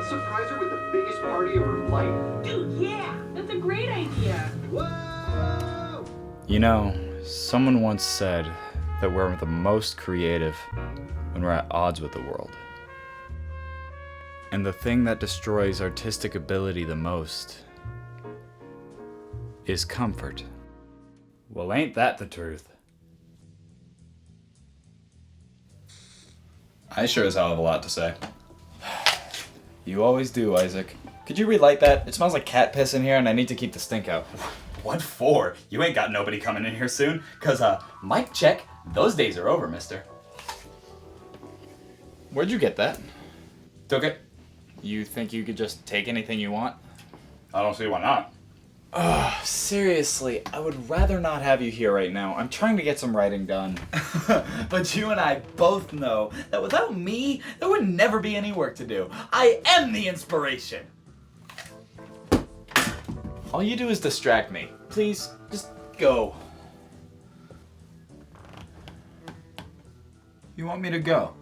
Let's surprise her with the biggest party of her life. Dude, yeah, that's a great idea. Whoa! You know, someone once said that we're the most creative when we're at odds with the world. And the thing that destroys artistic ability the most is comfort. Well, ain't that the truth? I sure as hell have a lot to say. You always do, Isaac. Could you relight that? It smells like cat piss in here and I need to keep the stink out. What for? You ain't got nobody coming in here soon? Cause, mic check, those days are over, mister. Where'd you get that? Took it? You think you could just take anything you want? I don't see why not. Seriously, I would rather not have you here right now. I'm trying to get some writing done. But you and I both know that without me, there would never be any work to do. I am the inspiration. All you do is distract me. Please, just go. You want me to go?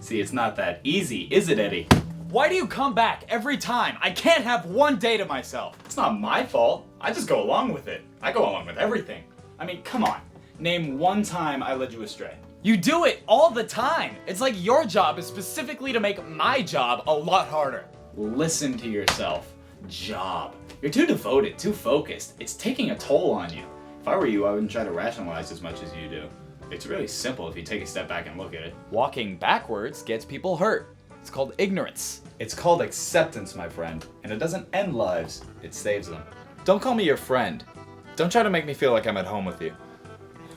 See, it's not that easy, is it, Eddie? Why do you come back every time? I can't have one day to myself. It's not my fault. I just go along with it. I go along with everything. I mean, come on. Name one time I led you astray. You do it all the time. It's like your job is specifically to make my job a lot harder. Listen to yourself. Job. You're too devoted, too focused. It's taking a toll on you. If I were you, I wouldn't try to rationalize as much as you do. It's really simple if you take a step back and look at it. Walking backwards gets people hurt. It's called ignorance. It's called acceptance, my friend. And it doesn't end lives, it saves them. Don't call me your friend. Don't try to make me feel like I'm at home with you.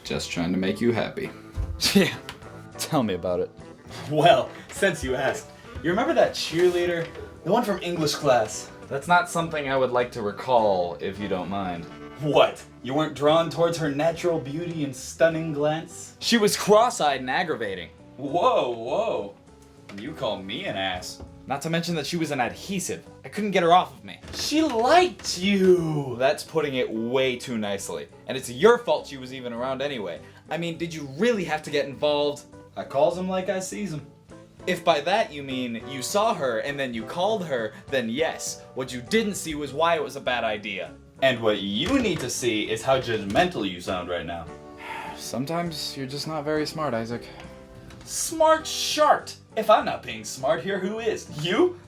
Just trying to make you happy. Yeah, tell me about it. Well, since you asked, you remember that cheerleader? The one from English class. That's not something I would like to recall, if you don't mind. What? You weren't drawn towards her natural beauty and stunning glance? She was cross-eyed and aggravating. Whoa, whoa. You call me an ass. Not to mention that she was an adhesive. I couldn't get her off of me. She liked you. That's putting it way too nicely. And it's your fault she was even around anyway. I mean, did you really have to get involved? I calls him like I sees him. If by that you mean you saw her and then you called her, then yes. What you didn't see was why it was a bad idea. And what you need to see is how judgmental you sound right now. Sometimes you're just not very smart, Isaac. Smart shart. If I'm not being smart here, who is? You?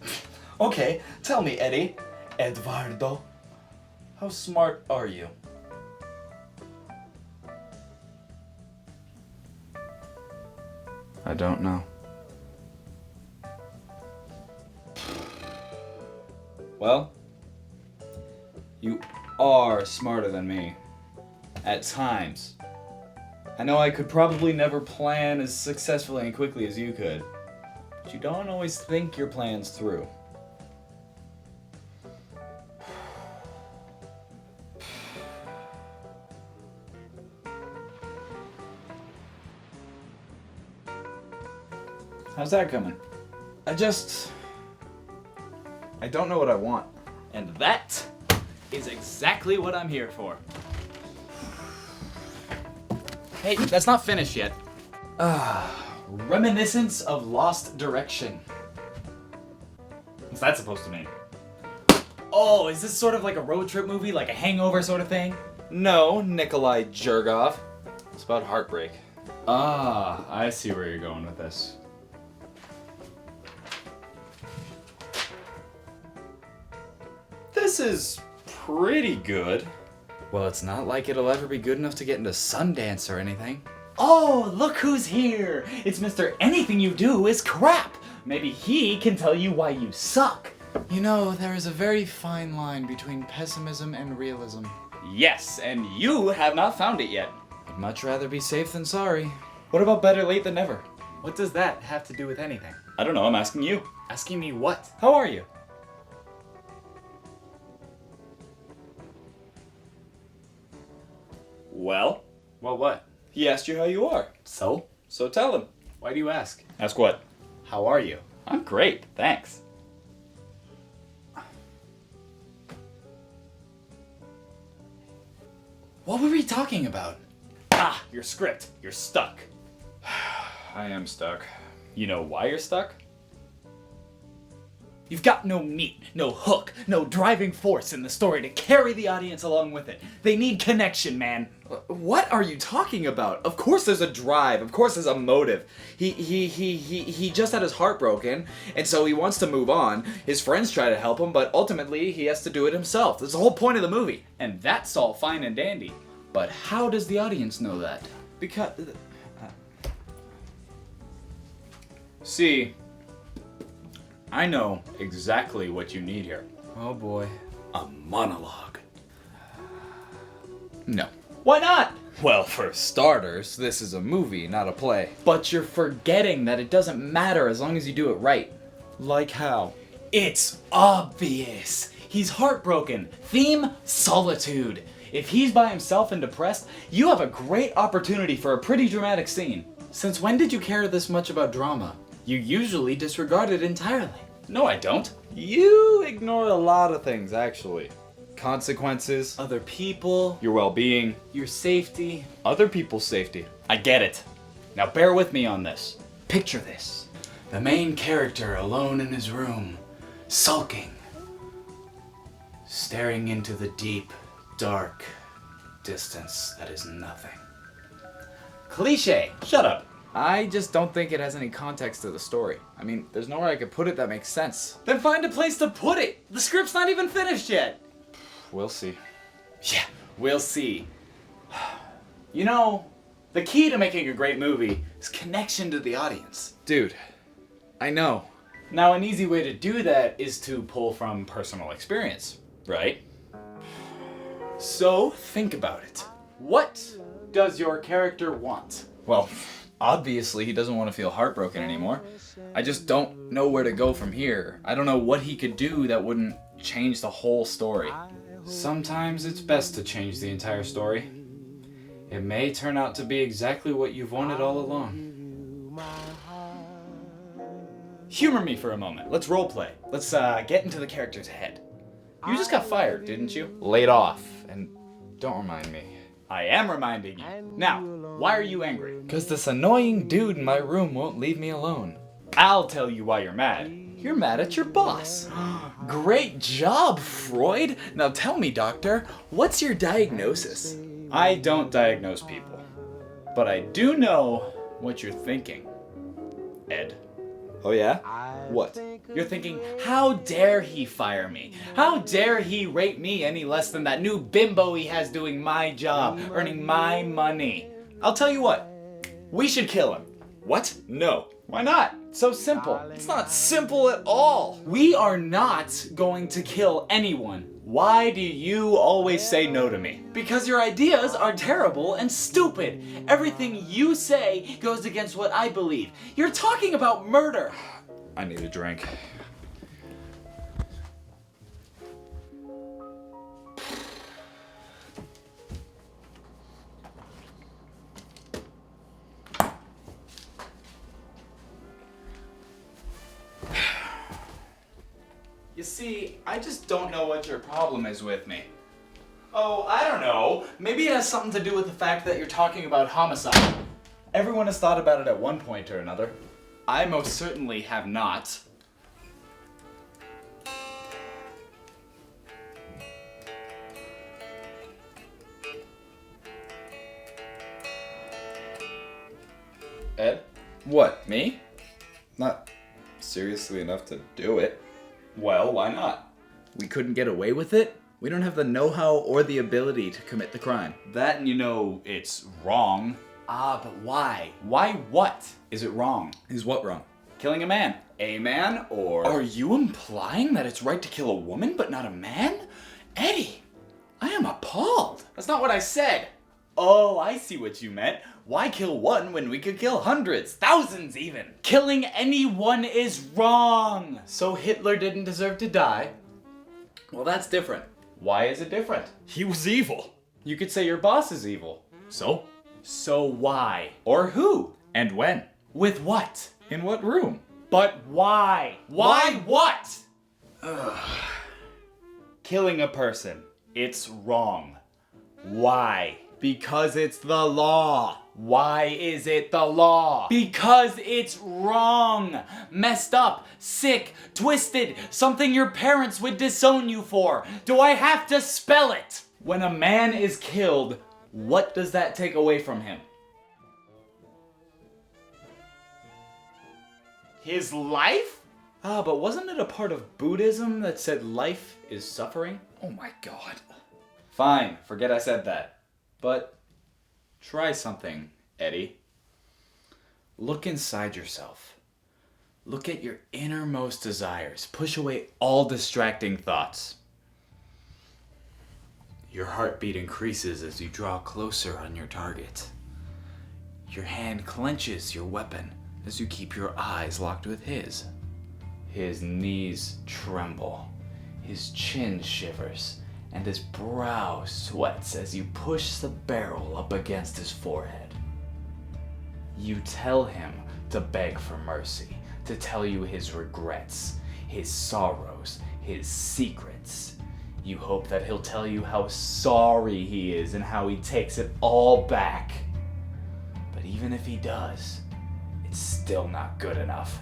Okay, tell me, Eddie. Eduardo. How smart are you? I don't know. Well, you are smarter than me. At times. I know I could probably never plan as successfully and quickly as you could, but you don't always think your plans through. How's that coming? I don't know what I want. And that is exactly what I'm here for. Hey, that's not finished yet. Reminiscence of lost direction. What's that supposed to mean? Oh, is this sort of like a road trip movie, like a Hangover sort of thing? No, Nikolai Jergov. It's about heartbreak. Ah, I see where you're going with this. This is pretty good. Well, it's not like it'll ever be good enough to get into Sundance or anything. Oh, look who's here! It's Mr. Anything You Do Is Crap! Maybe he can tell you why you suck. You know, there is a very fine line between pessimism and realism. Yes, and you have not found it yet. I'd much rather be safe than sorry. What about better late than never? What does that have to do with anything? I don't know, I'm asking you. Asking me what? How are you? Well, What? he asked you how you are. So? So tell him. Why do you ask? Ask what? How are you? I'm great, thanks. What were we talking about? Ah, your script. You're stuck. I am stuck. You know why you're stuck? You've got no meat, no hook, no driving force in the story to carry the audience along with it. They need connection, man. What are you talking about? Of course there's a drive. Of course there's a motive. He just had his heart broken, and so he wants to move on. His friends try to help him, but ultimately he has to do it himself. That's the whole point of the movie. And that's all fine and dandy. But how does the audience know that? Because See, I know exactly what you need here. oh boy, a monologue. No. Why not? Well, for starters, this is a movie, not a play. But you're forgetting that it doesn't matter as long as you do it right. Like how? It's obvious. He's heartbroken. Theme, solitude. If he's by himself and depressed, you have a great opportunity for a pretty dramatic scene. Since when did you care this much about drama? You usually disregard it entirely. No, I don't. You ignore a lot of things, actually. Consequences, Other people, your well-being, your safety. other people's safety. I get it. Now bear with me on this. Picture this. The main character alone in his room, sulking, staring into the deep, dark distance that is nothing. Cliche. Shut up. I just don't think it has any context to the story. I mean, there's nowhere I could put it that makes sense. Then find a place to put it. The script's not even finished yet. We'll see. Yeah, we'll see. You know, the key to making a great movie is connection to the audience. Dude, I know. Now, an easy way to do that is to pull from personal experience, right? So, think about it. What does your character want? Well, obviously he doesn't want to feel heartbroken anymore. I just don't know where to go from here. I don't know what he could do that wouldn't change the whole story. Sometimes it's best to change the entire story. It may turn out to be exactly what you've wanted all along. Humor me for a moment. Let's roleplay. Let's get into the character's head. You just got fired, didn't you? Laid off, and don't remind me. I am reminding you. Now, why are you angry? Because this annoying dude in my room won't leave me alone. I'll tell you why you're mad. You're mad at your boss. Great job, Freud. Now tell me, doctor, what's your diagnosis? I don't diagnose people, but I do know what you're thinking, Ed. Oh yeah? What? You're thinking, how dare he fire me? How dare he rate me any less than that new bimbo he has doing my job, earning my money? I'll tell you what, we should kill him. What? No. Why not? So simple. It's not simple at all. We are not going to kill anyone. Why do you always say no to me? Because your ideas are terrible and stupid. Everything you say goes against what I believe. You're talking about murder. I need a drink. You see, I just don't know what your problem is with me. Oh, I don't know. Maybe it has something to do with the fact that you're talking about homicide. Everyone has thought about it at one point or another. I most certainly have not. Ed? What? Me? Not seriously enough to do it. Well, why not? We couldn't get away with it? We don't have the know-how or the ability to commit the crime. That and you know it's wrong. Ah, but why? Why what is it wrong? Is what wrong? Killing a man. A man or... Are you implying that it's right to kill a woman but not a man? Eddie, I am appalled. That's not what I said. Oh, I see what you meant. Why kill one when we could kill hundreds, thousands even? Killing anyone is wrong. So Hitler didn't deserve to die? Well, that's different. Why is it different? He was evil. You could say your boss is evil. So? So why? Or who? And when? With what? In what room? But why? Why what? Killing a person. It's wrong. Why? Because it's the law. Why is it the law? Because it's wrong. Messed up, sick, twisted, something your parents would disown you for. Do I have to spell it? When a man is killed, what does that take away from him? His life? Ah, but wasn't it a part of Buddhism that said life is suffering? Oh my god. Fine, forget I said that. But try something, Eddie. Look inside yourself. Look at your innermost desires. Push away all distracting thoughts. Your heartbeat increases as you draw closer on your target. Your hand clenches your weapon as you keep your eyes locked with his. His knees tremble, his chin shivers, and his brow sweats as you push the barrel up against his forehead. You tell him to beg for mercy, to tell you his regrets, his sorrows, his secrets. You hope that he'll tell you how sorry he is and how he takes it all back. But even if he does, it's still not good enough.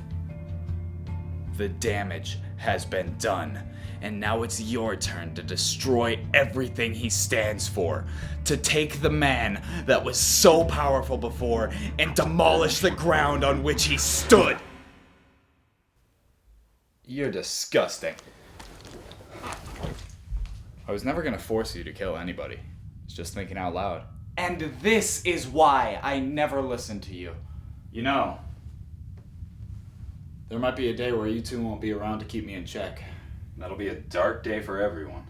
The damage has been done, and now it's your turn to destroy everything he stands for. To take the man that was so powerful before and demolish the ground on which he stood. You're disgusting. I was never gonna force you to kill anybody. It's just thinking out loud. And this is why I never listened to you. You know, there might be a day where you two won't be around to keep me in check. That'll be a dark day for everyone.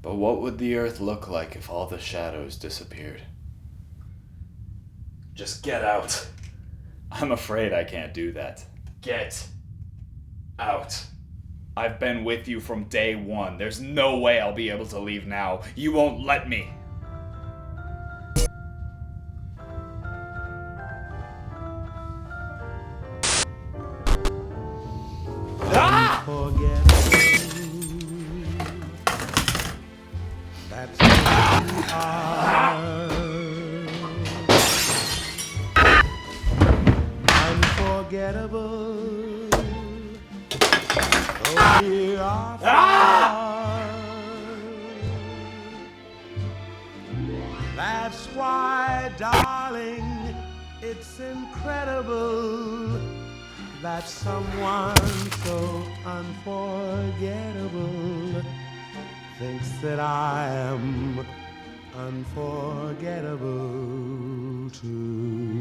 But what would the Earth look like if all the shadows disappeared? Just get out. I'm afraid I can't do that. Get out. I've been with you from day one. There's no way I'll be able to leave now. You won't let me. Ah! That's who you are. Unforgettable. Oh, we are far. That's why, darling, it's incredible that someone so unforgettable thinks that I am unforgettable too.